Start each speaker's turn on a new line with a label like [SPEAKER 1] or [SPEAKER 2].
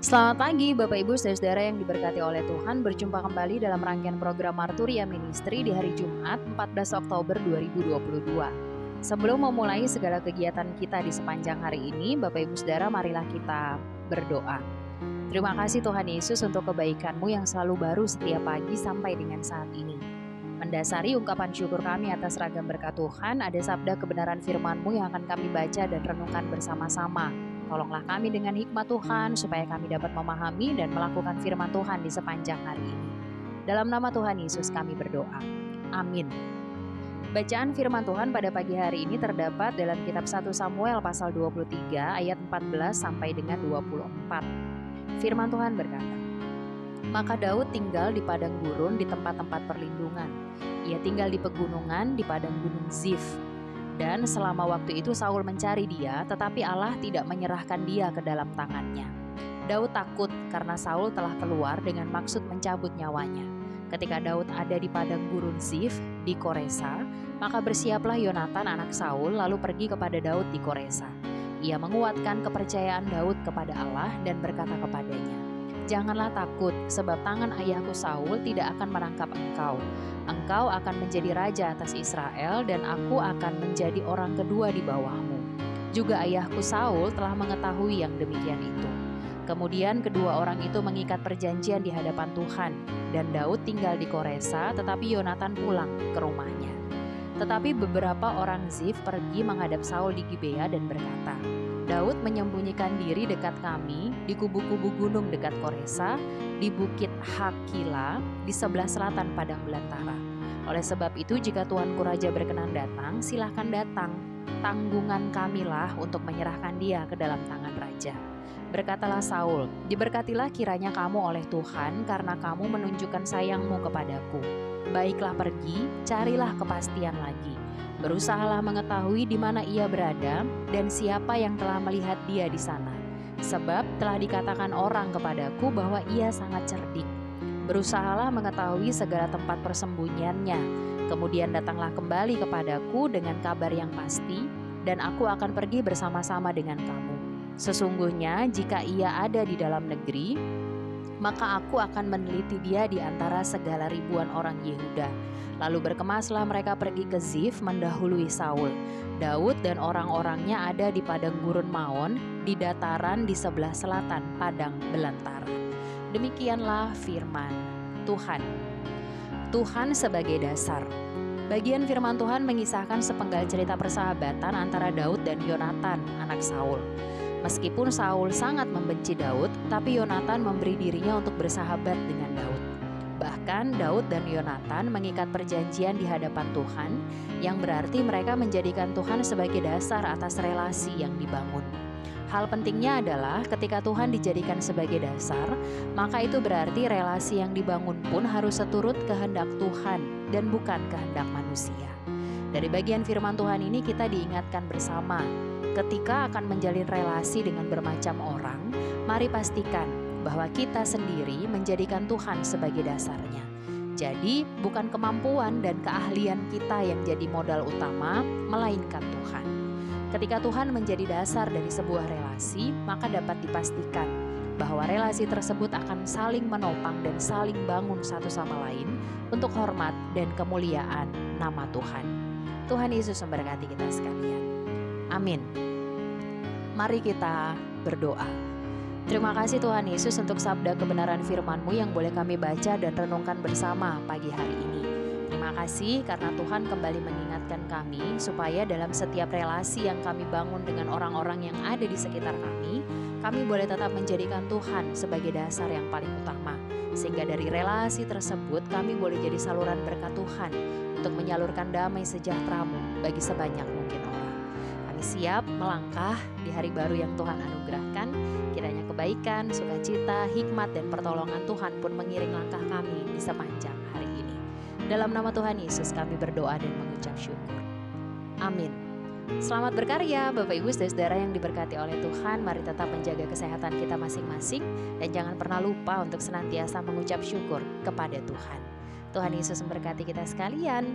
[SPEAKER 1] Selamat pagi Bapak Ibu Saudara yang diberkati oleh Tuhan. Berjumpa kembali dalam rangkaian program Marturia Ministry di hari Jumat 14 Oktober 2022. Sebelum memulai segala kegiatan kita di sepanjang hari ini, Bapak Ibu Saudara, marilah kita berdoa. Terima kasih Tuhan Yesus untuk kebaikan-Mu yang selalu baru setiap pagi sampai dengan saat ini. Mendasari ungkapan syukur kami atas ragam berkat Tuhan, ada sabda kebenaran firman-Mu yang akan kami baca dan renungkan bersama-sama. Tolonglah kami dengan hikmat Tuhan supaya kami dapat memahami dan melakukan firman Tuhan di sepanjang hari ini. Dalam nama Tuhan Yesus kami berdoa. Amin. Bacaan firman Tuhan pada pagi hari ini terdapat dalam kitab 1 Samuel pasal 23 ayat 14 sampai dengan 24. Firman Tuhan berkata, "Maka Daud tinggal di padang gurun di tempat-tempat perlindungan. Ia tinggal di pegunungan di padang gunung Zif. Dan selama waktu itu Saul mencari dia, tetapi Allah tidak menyerahkan dia ke dalam tangannya. Daud takut karena Saul telah keluar dengan maksud mencabut nyawanya. Ketika Daud ada di padang gurun Zif di Koresa, maka bersiaplah Yonatan anak Saul lalu pergi kepada Daud di Koresa. Ia menguatkan kepercayaan Daud kepada Allah dan berkata kepadanya, 'Janganlah takut, sebab tangan ayahku Saul tidak akan menangkap engkau. Engkau akan menjadi raja atas Israel dan aku akan menjadi orang kedua di bawahmu.' Juga ayahku Saul telah mengetahui yang demikian itu. Kemudian kedua orang itu mengikat perjanjian di hadapan Tuhan, dan Daud tinggal di Koresa, tetapi Yonatan pulang ke rumahnya. Tetapi beberapa orang Zif pergi menghadap Saul di Gibea dan berkata, 'Daud menyembunyikan diri dekat kami di kubu-kubu gunung dekat Koresa, di bukit Hakila, di sebelah selatan padang belantara. Oleh sebab itu, jika tuanku raja berkenan datang, silahkan datang. Tanggungan kamilah untuk menyerahkan dia ke dalam tangan raja.' Berkatalah Saul, 'Diberkatilah kiranya kamu oleh Tuhan, karena kamu menunjukkan sayangmu kepadaku. Baiklah pergi, carilah kepastian lagi. Berusahalah mengetahui di mana ia berada dan siapa yang telah melihat dia di sana. Sebab telah dikatakan orang kepadaku bahwa ia sangat cerdik. Berusahalah mengetahui segala tempat persembunyiannya. Kemudian datanglah kembali kepadaku dengan kabar yang pasti, dan aku akan pergi bersama-sama dengan kamu. Sesungguhnya jika ia ada di dalam negeri, maka aku akan meneliti dia di antara segala ribuan orang Yehuda.' Lalu berkemaslah mereka pergi ke Zif mendahului Saul. Daud dan orang-orangnya ada di padang gurun Maon, di dataran di sebelah selatan padang belantara." Demikianlah firman Tuhan. Tuhan sebagai dasar. Bagian firman Tuhan mengisahkan sepenggal cerita persahabatan antara Daud dan Yonatan, anak Saul. Meskipun Saul sangat membenci Daud, tapi Yonatan memberi dirinya untuk bersahabat dengan Daud. Bahkan Daud dan Yonatan mengikat perjanjian di hadapan Tuhan, yang berarti mereka menjadikan Tuhan sebagai dasar atas relasi yang dibangun. Hal pentingnya adalah ketika Tuhan dijadikan sebagai dasar, maka itu berarti relasi yang dibangun pun harus seturut kehendak Tuhan dan bukan kehendak manusia. Dari bagian firman Tuhan ini kita diingatkan bersama, ketika akan menjalin relasi dengan bermacam orang, mari pastikan bahwa kita sendiri menjadikan Tuhan sebagai dasarnya. Jadi bukan kemampuan dan keahlian kita yang jadi modal utama, melainkan Tuhan. Ketika Tuhan menjadi dasar dari sebuah relasi, maka dapat dipastikan bahwa relasi tersebut akan saling menopang dan saling bangun satu sama lain untuk hormat dan kemuliaan nama Tuhan. Tuhan Yesus memberkati kita sekalian. Amin. Mari kita berdoa. Terima kasih Tuhan Yesus untuk sabda kebenaran firman-Mu yang boleh kami baca dan renungkan bersama pagi hari ini. Terima kasih karena Tuhan kembali mengingatkan kami supaya dalam setiap relasi yang kami bangun dengan orang-orang yang ada di sekitar kami boleh tetap menjadikan Tuhan sebagai dasar yang paling utama. Sehingga dari relasi tersebut kami boleh jadi saluran berkat Tuhan untuk menyalurkan damai sejahtera-Mu bagi sebanyak mungkin orang. Kami siap melangkah di hari baru yang Tuhan anugerahkan. Kiranya kebaikan, sukacita, hikmat, dan pertolongan Tuhan pun mengiring langkah kami di sepanjang hari ini. Dalam nama Tuhan Yesus kami berdoa dan mengucap syukur. Amin. Selamat berkarya Bapak Ibu Saudara yang diberkati oleh Tuhan. Mari tetap menjaga kesehatan kita masing-masing dan jangan pernah lupa untuk senantiasa mengucap syukur kepada Tuhan. Tuhan Yesus memberkati kita sekalian.